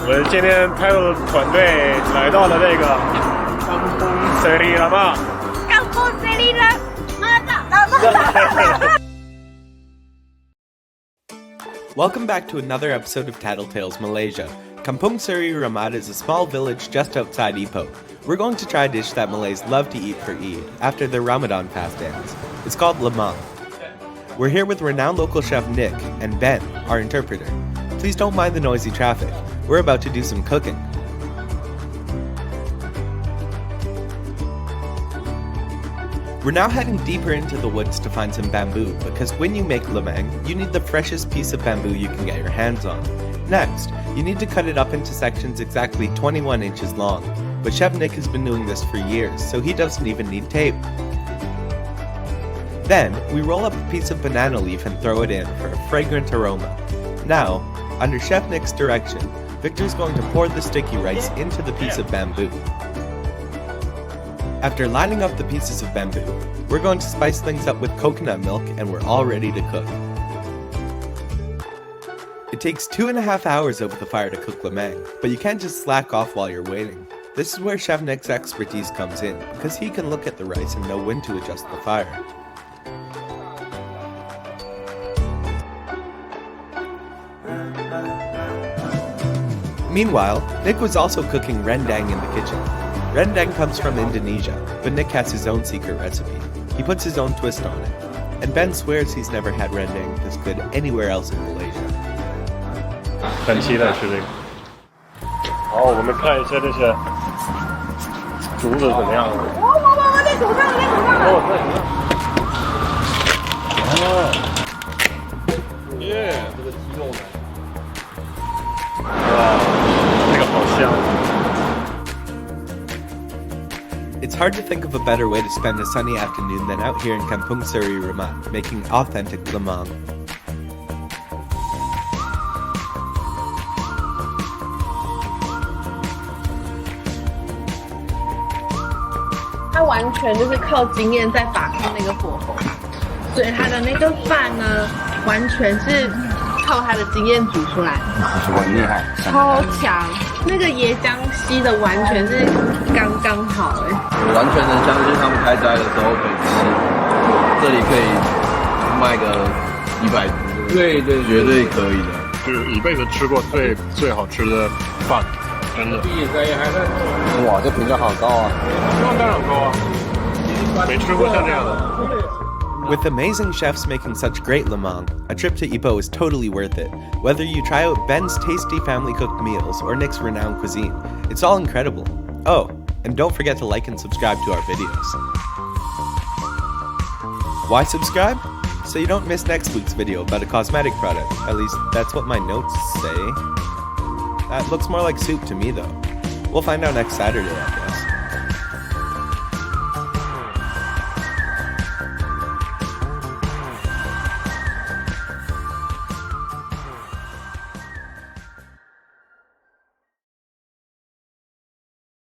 我们今天Tattle团队来到了这个Kampung Seri Rahmat。Kampung Seri Rahmat。Welcome back to another episode of Tattle Tales Malaysia. Kampung Seri Rahmat is a small village just outside Ipoh. We're going to try a dish that Malays love to eat for Eid, after their Ramadan fast ends. It's called Lemang. We're here with renowned local chef Nick and Ben, our interpreter. Please don't mind the noisy traffic. We're about to do some cooking. We're now heading deeper into the woods to find some bamboo, because when you make lemang, you need the freshest piece of bamboo you can get your hands on. Next, you need to cut it up into sections exactly 21 inches long, but Chef Nick has been doing this for years, so he doesn't even need tape. Then, we roll up a piece of banana leaf and throw it in for a fragrant aroma. Now, under Chef Nick's direction, Victor's going to pour the sticky rice into the piece of bamboo. After lining up the pieces of bamboo, we're going to spice things up with coconut milk and we're all ready to cook. It takes 2.5 hours over the fire to cook lemang, but you can't just slack off while you're waiting. This is where Chef Nick's expertise comes in, because he can look at the rice and know when to adjust the fire. Meanwhile, Nick was also cooking rendang in the kitchen. Rendang comes from Indonesia, but Nick has his own secret recipe. He puts his own twist on it. And Ben swears he's never had rendang this good anywhere else in Malaysia. 很期待吃这个。好，我们看一下这些煮的怎么样了。我在手上，耶，这个鸡肉呢？哇，这个好香。It's hard to think of a better way to spend a sunny afternoon than out here in Kampung Seri Rahmat, making authentic lemang. 它完全就是靠经验在把控那个火候，所以它的那个饭呢，完全是靠它的经验煮出来，很厉害，超强。那个椰浆吸的完全是刚刚好哎，我完全能相信他们开斋的时候可以吃，这里可以卖个100只，对，绝对可以的，就是一辈子吃过最好吃的饭，真的。哇，这评价好高啊！当然高啊，没吃过像这样的。With amazing chefs making such great lemang, a trip to Ipoh is totally worth it. Whether you try out Ben's tasty family-cooked meals or Nick's renowned cuisine, it's all incredible. Oh, and don't forget to like and subscribe to our videos. Why subscribe? So you don't miss next week's video about a cosmetic product. At least, that's what my notes say. That looks more like soup to me, though. We'll find out next Saturday, I guess.